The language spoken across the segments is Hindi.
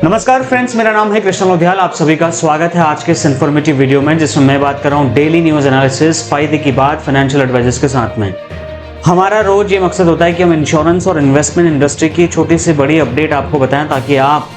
नमस्कार फ्रेंड्स, मेरा नाम है कृष्ण लोधियाल। आप सभी का स्वागत है आज के इस इन्फॉर्मेटिव वीडियो में, जिसमें मैं बात कर रहा हूं डेली न्यूज एनालिसिस फायदे की बात फाइनेंशियल एडवाइजर्स के साथ में। हमारा रोज ये मकसद होता है कि हम इंश्योरेंस और इन्वेस्टमेंट इंडस्ट्री की छोटी से बड़ी अपडेट आपको बताएं, ताकि आप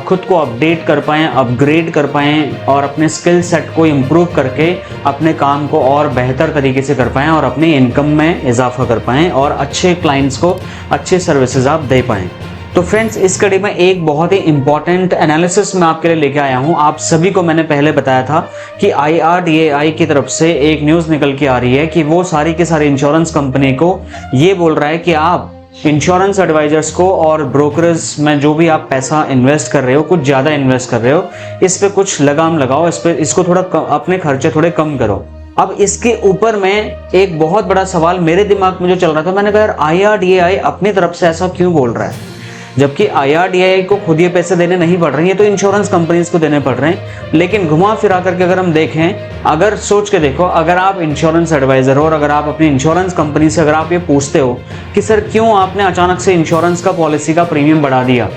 खुद को अपडेट कर पाएं, अपग्रेड कर पाएं और अपने स्किल सेट को इम्प्रूव करके अपने काम को और बेहतर तरीके से कर पाएं और अपनी इनकम में इजाफा कर पाएं और अच्छे क्लाइंट्स को अच्छे सर्विसेज आप दे पाएं। तो फ्रेंड्स, इस कड़ी में एक बहुत ही इंपॉर्टेंट एनालिसिस मैं आपके लिए लेके आया हूं। आप सभी को मैंने पहले बताया था कि IRDAI की तरफ से एक न्यूज़ निकल के आ रही है कि वो सारी के सारी इंश्योरेंस कंपनी को ये बोल रहा है कि आप इंश्योरेंस एडवाइजर्स को और ब्रोकर्स में जो भी आप पैसा इन्वेस्ट कर रहे हो, कुछ ज़्यादा इन्वेस्ट कर रहे हो, इस पर कुछ लगाम लगाओ, इसको थोड़ा अपने खर्चे थोड़े कम करो। अब इसके ऊपर में एक बहुत बड़ा सवाल मेरे दिमाग में जो चल रहा था, मैंने कहा यार IRDAI अपनी तरफ से ऐसा क्यों बोल रहा है, जबकि IRDAI को खुद ये पैसे देने नहीं पड़ रहे हैं, ये तो इंश्योरेंस कंपनीज को देने पड़ रहे हैं। लेकिन घुमा फिरा करके अगर हम देखें, अगर सोच के देखो, अगर आप इंश्योरेंस एडवाइजर हो और अगर आप अपनी इंश्योरेंस कंपनी से अगर आप ये पूछते हो कि सर क्यों आपने अचानक से इंश्योरेंस का पॉलिसी का प्रीमियम बढ़ा दिया,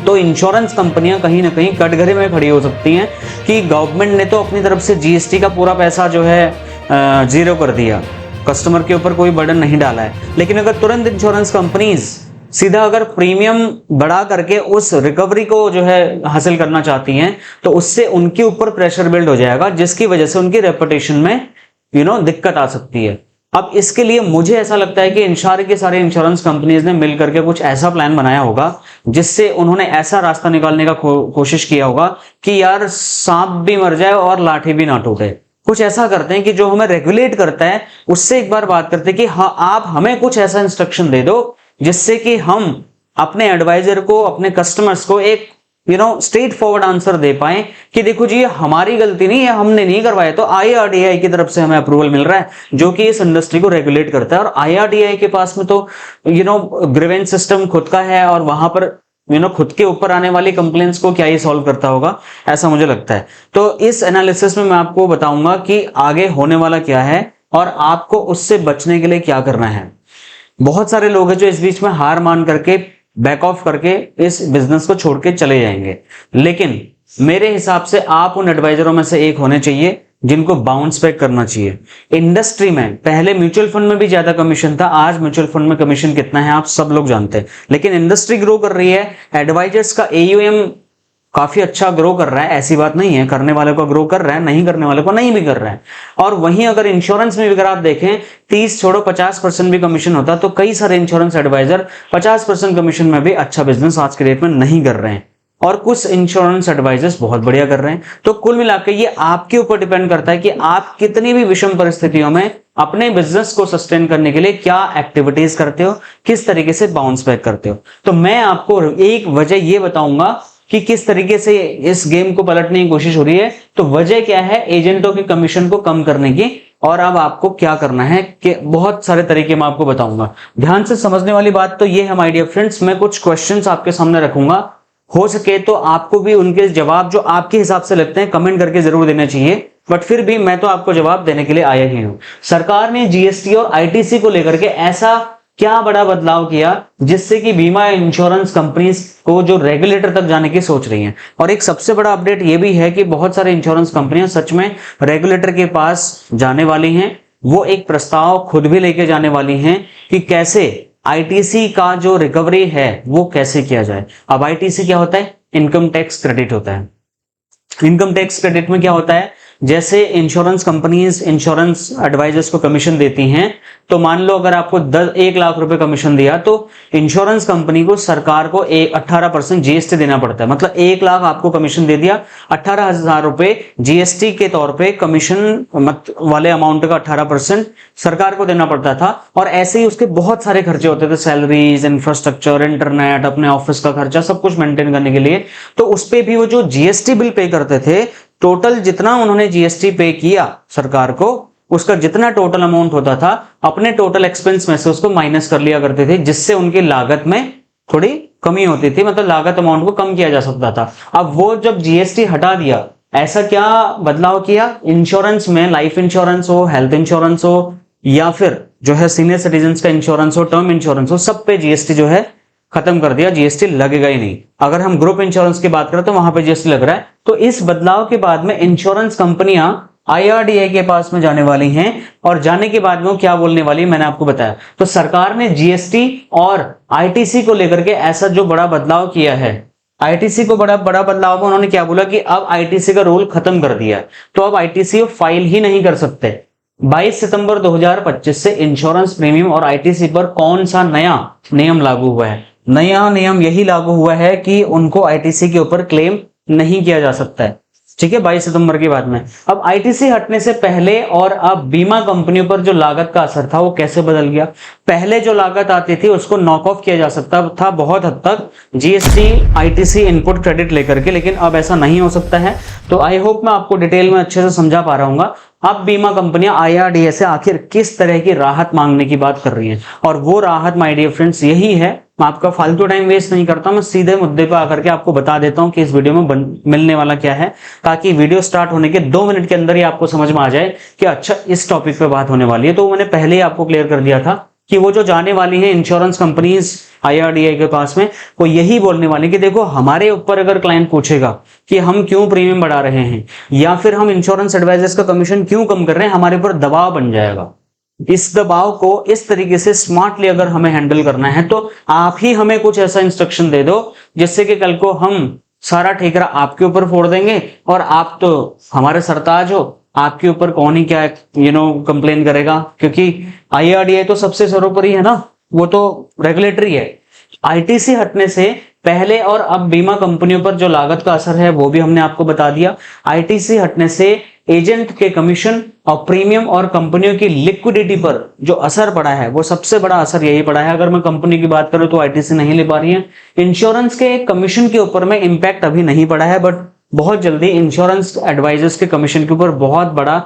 तो इंश्योरेंस कंपनियां कहीं ना कहीं कटघरे में खड़ी हो सकती हैं कि गवर्नमेंट ने तो अपनी तरफ से GST का पूरा पैसा जो है जीरो कर दिया, कस्टमर के ऊपर कोई बर्डन नहीं डाला है। लेकिन अगर तुरंत इंश्योरेंस कंपनीज सीधा अगर प्रीमियम बढ़ा करके उस रिकवरी को जो है हासिल करना चाहती हैं, तो उससे उनके ऊपर प्रेशर बिल्ड हो जाएगा, जिसकी वजह से उनकी रेपुटेशन में दिक्कत आ सकती है। अब इसके लिए मुझे ऐसा लगता है कि सारे इंश्योरेंस कंपनीज ने मिल करके कुछ ऐसा प्लान बनाया होगा, जिससे उन्होंने ऐसा रास्ता निकालने का कोशिश किया होगा कि यार सांप भी मर जाए और लाठी भी ना टूटे। कुछ ऐसा करते हैं कि जो हमें रेगुलेट करता है उससे एक बार बात करते हैं कि हाँ, आप हमें कुछ ऐसा इंस्ट्रक्शन दे दो जिससे कि हम अपने एडवाइजर को, अपने कस्टमर्स को एक स्ट्रेट फॉरवर्ड आंसर दे पाए कि देखो जी, ये हमारी गलती नहीं है, हमने नहीं करवाया, तो IRDAI की तरफ से हमें अप्रूवल मिल रहा है जो कि इस इंडस्ट्री को रेगुलेट करता है। और IRDAI के पास में तो ग्रीवेंस सिस्टम खुद का है और वहां पर खुद के ऊपर आने वाली कंप्लेंट्स को क्या ही सॉल्व करता होगा, ऐसा मुझे लगता है। तो इस एनालिसिस में मैं आपको बताऊंगा कि आगे होने वाला क्या है और आपको उससे बचने के लिए क्या करना है। बहुत सारे लोग हैं जो इस बीच में हार मान करके, बैक ऑफ करके इस बिजनेस को छोड़ के चले जाएंगे, लेकिन मेरे हिसाब से आप उन एडवाइजरों में से एक होने चाहिए जिनको बाउंस बैक करना चाहिए। इंडस्ट्री में पहले म्यूचुअल फंड में भी ज्यादा कमीशन था, आज म्यूचुअल फंड में कमीशन कितना है आप सब लोग जानते हैं, लेकिन इंडस्ट्री ग्रो कर रही है, एडवाइजर्स का AUM काफी अच्छा ग्रो कर रहा है, ऐसी बात नहीं है, करने वाले को ग्रो कर रहा है, नहीं करने वाले को नहीं भी कर रहा है। और वहीं अगर इंश्योरेंस में भी अगर आप देखें 30 छोड़ो 50% भी कमीशन होता, तो कई सारे इंश्योरेंस एडवाइजर 50% कमीशन में भी अच्छा बिजनेस आज के डेट में नहीं कर रहे हैं और कुछ इंश्योरेंस एडवाइजर्स बहुत बढ़िया कर रहे हैं। तो कुल मिलाकर ये आपके ऊपर डिपेंड करता है कि आप कितनी भी विषम परिस्थितियों में अपने बिजनेस को सस्टेन करने के लिए क्या एक्टिविटीज करते हो, किस तरीके से बाउंस बैक करते हो। तो मैं आपको एक वजह ये बताऊंगा कि किस तरीके से इस गेम को पलटने की कोशिश हो रही है। तो वजह क्या है, एजेंटों के कमीशन को कम करने की, और अब आपको क्या करना है कि बहुत सारे तरीके मैं आपको बताऊंगा। ध्यान से समझने वाली बात तो ये है माय डियर फ्रेंड्स, मैं कुछ क्वेश्चंस आपके सामने रखूंगा, हो सके तो आपको भी उनके जवाब जो आपके हिसाब से लगते हैं कमेंट करके जरूर देने चाहिए, बट फिर भी मैं तो आपको जवाब देने के लिए आया ही हूं। सरकार ने GST और ITC को लेकर के ऐसा क्या बड़ा बदलाव किया जिससे कि बीमा इंश्योरेंस कंपनीज को जो रेगुलेटर तक जाने की सोच रही हैं। और एक सबसे बड़ा अपडेट ये भी है कि बहुत सारे इंश्योरेंस कंपनियां सच में रेगुलेटर के पास जाने वाली हैं, वो एक प्रस्ताव खुद भी लेके जाने वाली हैं कि कैसे ITC का जो रिकवरी है वो कैसे किया जाए। अब ITC क्या होता है, इनकम टैक्स क्रेडिट होता है। इनकम टैक्स क्रेडिट में क्या होता है, जैसे इंश्योरेंस कंपनीज इंश्योरेंस एडवाइजर्स को कमीशन देती हैं, तो मान लो अगर आपको 1 लाख रुपए कमीशन दिया, तो इंश्योरेंस कंपनी को सरकार को 18% GST देना पड़ता है। मतलब 1 लाख आपको कमीशन दे दिया, 18,000 रुपए GST के तौर पे कमीशन वाले अमाउंट का 18% सरकार को देना पड़ता था। और ऐसे ही उसके बहुत सारे खर्चे होते थे, सैलरीज, इंफ्रास्ट्रक्चर, इंटरनेट, अपने ऑफिस का खर्चा, सब कुछ मेंटेन करने के लिए। तो उस पर भी वो जो GST बिल पे करते थे, टोटल जितना उन्होंने GST पे किया सरकार को, उसका जितना टोटल अमाउंट होता था, अपने टोटल एक्सपेंस में से उसको माइनस कर लिया करते थे, जिससे उनकी लागत में थोड़ी कमी होती थी, मतलब लागत अमाउंट को कम किया जा सकता था। अब वो जब GST हटा दिया, ऐसा क्या बदलाव किया इंश्योरेंस में, लाइफ इंश्योरेंस हो, हेल्थ इंश्योरेंस हो, या फिर जो है सीनियर सिटीजन का इंश्योरेंस हो, टर्म इंश्योरेंस हो, सब पे GST जो है खत्म कर दिया, जीएसटी लगेगा ही नहीं। अगर हम ग्रुप इंश्योरेंस की बात करें तो वहां पे जीएसटी लग रहा है। तो इस बदलाव के बाद में इंश्योरेंस कंपनियां IRDAI के पास में जाने वाली हैं और जाने के बाद में वो क्या बोलने वाली है मैंने आपको बताया। तो सरकार ने जीएसटी और आईटीसी को लेकर के ऐसा जो बड़ा बदलाव किया है, आईटीसी को बड़ा बदलाव में उन्होंने क्या बोला कि अब आईटीसी का रूल खत्म कर दिया है, तो अब आईटीसी फाइल ही नहीं कर सकते। 22 सितंबर 2025 से इंश्योरेंस प्रीमियम और आईटीसी पर कौन सा नया नियम लागू हुआ है? नया नियम यही लागू हुआ है कि उनको आईटीसी के ऊपर क्लेम नहीं किया जा सकता है, ठीक है, 22 सितंबर के बाद में। अब आईटीसी हटने से पहले और अब बीमा कंपनियों पर जो लागत का असर था वो कैसे बदल गया? पहले जो लागत आती थी उसको नॉक ऑफ किया जा सकता था बहुत हद तक जीएसटी आईटीसी इनपुट क्रेडिट लेकर के, लेकिन अब ऐसा नहीं हो सकता है। तो आई होप मैं आपको डिटेल में अच्छे से समझा पा रहा हूँ। अब बीमा कंपनियां IRDAI से आखिर किस तरह की राहत मांगने की बात कर रही हैं, और वो राहत माय डियर फ्रेंड्स यही है। मैं आपका फालतू टाइम वेस्ट नहीं करता, मैं सीधे मुद्दे पे आकर के आपको बता देता हूं कि इस वीडियो में मिलने वाला क्या है, ताकि वीडियो स्टार्ट होने के 2 मिनट के अंदर ही आपको समझ में आ जाए कि अच्छा इस टॉपिक पे बात होने वाली है। तो मैंने पहले ही आपको क्लियर कर दिया था कि वो जो जाने वाली है इंश्योरेंस कंपनीज IRDAI के पास में, वो यही बोलने वाली कि देखो हमारे ऊपर अगर क्लाइंट पूछेगा कि हम क्यों प्रीमियम बढ़ा रहे हैं या फिर हम इंश्योरेंस एडवाइजर्स का कमीशन क्यों कम कर रहे हैं, हमारे ऊपर दबाव बन जाएगा। इस दबाव को इस तरीके से स्मार्टली अगर हमें हैंडल करना है तो आप ही हमें कुछ ऐसा इंस्ट्रक्शन दे दो जिससे कि कल को हम सारा ठेकरा आपके ऊपर फोड़ देंगे, और आप तो हमारे सरताज हो, आपके ऊपर कौन ही क्या कंप्लेन करेगा, क्योंकि IRDAI तो सबसे सर्वोपरि है ना, वो तो रेगुलेटरी है। आईटीसी हटने से पहले और अब बीमा कंपनियों पर जो लागत का असर है वो भी हमने आपको बता दिया। आईटीसी हटने से एजेंट के कमीशन और प्रीमियम और कंपनियों की लिक्विडिटी पर जो असर पड़ा है वो सबसे बड़ा असर यही पड़ा है। अगर मैं कंपनी की बात करूं तो आईटीसी नहीं ले पा रही है। इंश्योरेंस के कमीशन के ऊपर में इंपैक्ट अभी नहीं पड़ा है, बट बहुत जल्दी इंश्योरेंस एडवाइजर्स के कमीशन के ऊपर बहुत बड़ा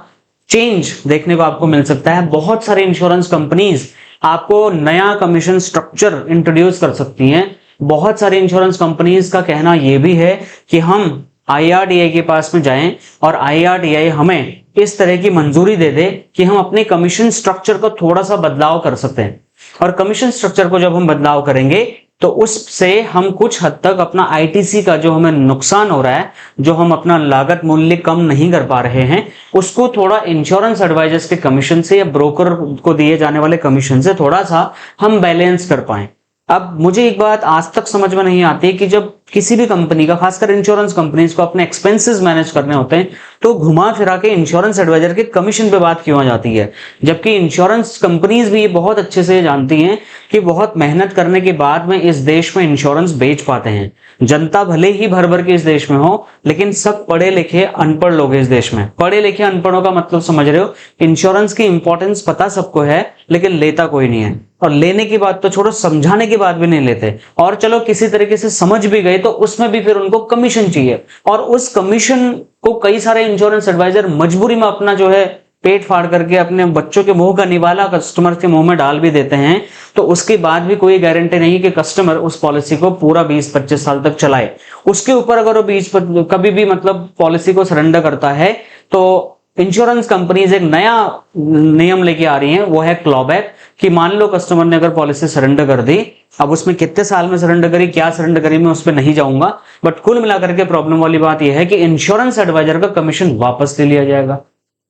चेंज देखने को आपको मिल सकता है। बहुत सारे इंश्योरेंस कंपनीज आपको नया कमीशन स्ट्रक्चर इंट्रोड्यूस कर सकती हैं। बहुत सारी इंश्योरेंस कंपनीज का कहना यह भी है कि हम IRDAI के पास में जाएं और IRDAI हमें इस तरह की मंजूरी दे दे कि हम अपने कमीशन स्ट्रक्चर को थोड़ा सा बदलाव कर सकते हैं, और कमीशन स्ट्रक्चर को जब हम बदलाव करेंगे तो उससे हम कुछ हद तक अपना आईटीसी का जो हमें नुकसान हो रहा है, जो हम अपना लागत मूल्य कम नहीं कर पा रहे हैं, उसको थोड़ा इंश्योरेंस एडवाइजर्स के कमीशन से या ब्रोकर को दिए जाने वाले कमीशन से थोड़ा सा हम बैलेंस कर पाएं। अब मुझे एक बात आज तक समझ में नहीं आती कि जब किसी भी कंपनी का, खासकर इंश्योरेंस कंपनीज को अपने एक्सपेंसेस मैनेज करने होते हैं तो घुमा फिरा के इंश्योरेंस एडवाइजर के कमीशन पे बात क्यों आ जाती है, जबकि इंश्योरेंस कंपनीज भी ये बहुत अच्छे से जानती हैं कि बहुत मेहनत करने के बाद में इस देश में इंश्योरेंस बेच पाते हैं। जनता भले ही भर भर के इस देश में हो, लेकिन सब पढ़े लिखे अनपढ़ लोग हैं इस देश में। पढ़े लिखे अनपढ़ों का मतलब समझ रहे हो, इंश्योरेंस की इंपॉर्टेंस पता सबको है लेकिन लेता कोई नहीं है, और लेने की बात तो छोड़ो, समझाने की बात भी नहीं लेते। और चलो किसी तरीके से समझ भी गए तो उसमें भी फिर उनको कमीशन चाहिए, और उस कमीशन को कई सारे इंश्योरेंस एडवाइजर मजबूरी में अपना जो है पेट फाड़ करके अपने बच्चों के मुंह का निवाला कस्टमर के मुंह में डाल भी देते हैं। तो उसके बाद भी कोई गारंटी नहीं कि कस्टमर उस पॉलिसी को पूरा 20-25 साल तक चलाए। उसके ऊपर अगर वो कभी भी मतलब पॉलिसी को सरेंडर करता है तो इंश्योरेंस कंपनीज एक नया नियम लेके आ रही हैं, वो है क्लॉबैक, कि मान लो कस्टमर ने अगर पॉलिसी सरेंडर कर दी, अब उसमें कितने साल में सरेंडर करी, क्या सरेंडर करी, मैं उस पर नहीं जाऊंगा, बट कुल मिलाकर के प्रॉब्लम वाली बात यह है कि इंश्योरेंस एडवाइजर का कमीशन वापस ले लिया जाएगा।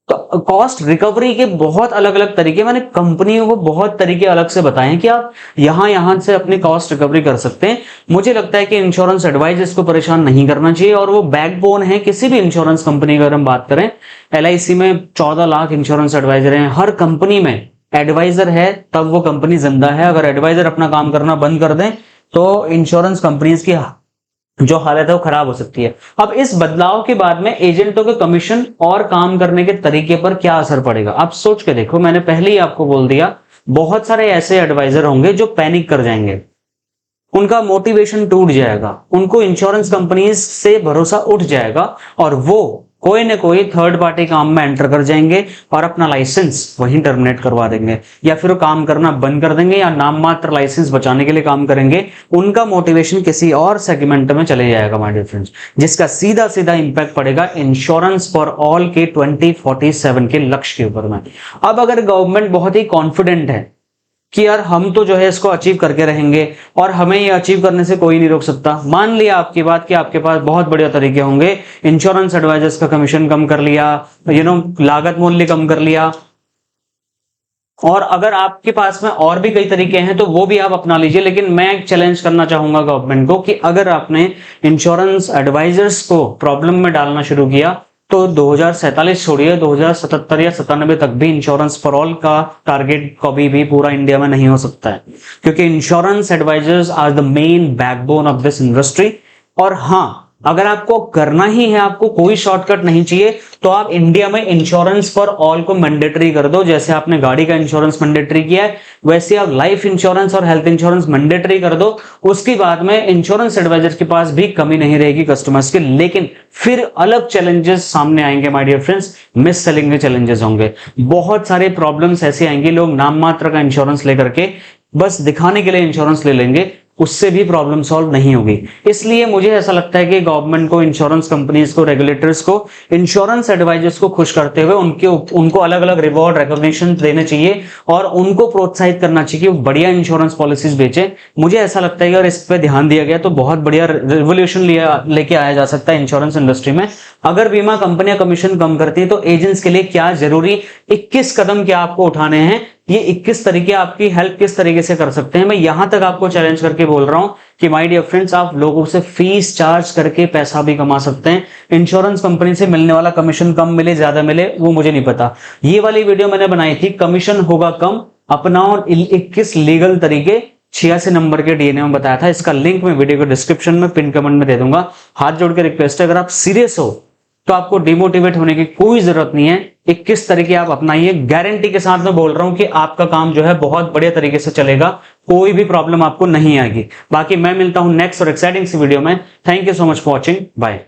तो कॉस्ट रिकवरी के बहुत अलग अलग तरीके, मैंने कंपनियों को बहुत तरीके अलग से बताए हैं कि आप यहां से अपनी कॉस्ट रिकवरी कर सकते हैं। मुझे लगता है कि इंश्योरेंस एडवाइजर्स को परेशान नहीं करना चाहिए, और वो बैकबोन है किसी भी इंश्योरेंस कंपनी की। अगर हम बात करें LIC में 14 लाख इंश्योरेंस एडवाइजर हैं, हर कंपनी में एडवाइजर है तब वो कंपनी जिंदा है। अगर एडवाइजर अपना काम करना बंद कर दें तो इंश्योरेंस कंपनीज की जो हालत है वो खराब हो सकती है। अब इस बदलाव के बाद में एजेंटों के कमीशन और काम करने के तरीके पर क्या असर पड़ेगा, आप सोच के देखो। मैंने पहले ही आपको बोल दिया, बहुत सारे ऐसे एडवाइजर होंगे जो पैनिक कर जाएंगे, उनका मोटिवेशन टूट जाएगा, उनको इंश्योरेंस कंपनीज से भरोसा उठ जाएगा, और वो कोई ना कोई थर्ड पार्टी काम में एंटर कर जाएंगे और अपना लाइसेंस वहीं टर्मिनेट करवा देंगे, या फिर वो काम करना बंद कर देंगे, या नाम मात्र लाइसेंस बचाने के लिए काम करेंगे। उनका मोटिवेशन किसी और सेगमेंट में चले जाएगा माय डियर फ्रेंड्स, जिसका सीधा सीधा इंपैक्ट पड़ेगा इंश्योरेंस फॉर ऑल के 2047 के लक्ष्य के ऊपर में। अब अगर गवर्नमेंट बहुत ही कॉन्फिडेंट है कि यार हम तो जो है इसको अचीव करके रहेंगे और हमें ये अचीव करने से कोई नहीं रोक सकता। मान लिया आपकी बात कि आपके पास बहुत बढ़िया तरीके होंगे, इंश्योरेंस एडवाइजर्स का कमीशन कम कर लिया, लागत मूल्य कम कर लिया, और अगर आपके पास में और भी कई तरीके हैं तो वो भी आप अपना लीजिए। लेकिन मैं एक चैलेंज करना चाहूंगा गवर्नमेंट को कि अगर आपने इंश्योरेंस एडवाइजर्स को प्रॉब्लम में डालना शुरू किया तो 2047 छोड़िए, 2077 या 97 तक भी इंश्योरेंस फॉर ऑल का टारगेट कभी भी पूरा इंडिया में नहीं हो सकता है, क्योंकि insurance advisors are the main backbone of this industry. और हाँ, अगर आपको करना ही है, आपको कोई शॉर्टकट नहीं चाहिए, तो आप इंडिया में इंश्योरेंस फॉर ऑल को मैंडेटरी कर दो। जैसे आपने गाड़ी का इंश्योरेंस मैंडेटरी किया है, वैसे आप लाइफ इंश्योरेंस और हेल्थ इंश्योरेंस मैंडेटरी कर दो। उसके बाद में इंश्योरेंस एडवाइजर के पास भी कमी नहीं रहेगी कस्टमर्स की। लेकिन फिर अलग चैलेंजेस सामने आएंगे my dear friends, misselling के चैलेंजेस होंगे, बहुत सारे प्रॉब्लम्स ऐसे आएंगे। लोग नाम मात्र का इंश्योरेंस लेकर के बस दिखाने के लिए इंश्योरेंस ले लेंगे, उससे भी प्रॉब्लम सॉल्व नहीं होगी। इसलिए मुझे ऐसा लगता है कि गवर्नमेंट को, इंश्योरेंस कंपनीज को, रेगुलेटर्स को इंश्योरेंस एडवाइजर्स को खुश करते हुए उनको अलग अलग रिवॉर्ड, रिकॉग्निशन देने चाहिए और उनको प्रोत्साहित करना चाहिए कि वो बढ़िया इंश्योरेंस पॉलिसीज बेचे। मुझे ऐसा लगता है कि अगर इस पर ध्यान दिया गया तो बहुत बढ़िया रिवोल्यूशन लेके आया जा सकता है इंश्योरेंस इंडस्ट्री में। अगर बीमा कंपनियां कमीशन कम करती है तो एजेंट्स के लिए क्या जरूरी 21 कदम क्या आपको उठाने हैं, ये 21 तरीके आपकी हेल्प किस तरीके से कर सकते हैं। मैं यहां तक आपको चैलेंज करके बोल रहा हूं कि माय डियर फ्रेंड्स, आप लोगों से फीस चार्ज करके पैसा भी कमा सकते हैं। इंश्योरेंस कंपनी से मिलने वाला कमीशन कम मिले ज्यादा मिले वो मुझे नहीं पता। ये वाली वीडियो मैंने बनाई थी, कमीशन होगा कम, अपनाओ 21 लीगल तरीके, 86 नंबर के डीएनए में बताया था। इसका लिंक मैं वीडियो के डिस्क्रिप्शन में पिन कमेंट में दे दूंगा। हाथ जोड़ के रिक्वेस्ट है, अगर आप सीरियस हो तो आपको डिमोटिवेट होने की कोई जरूरत नहीं है। 21 तरीके आप अपनाइए, गारंटी के साथ मैं बोल रहा हूं कि आपका काम जो है बहुत बढ़िया तरीके से चलेगा, कोई भी प्रॉब्लम आपको नहीं आएगी। बाकी मैं मिलता हूं नेक्स्ट और एक्साइटिंग सी वीडियो में। Thank you so much for watching, bye.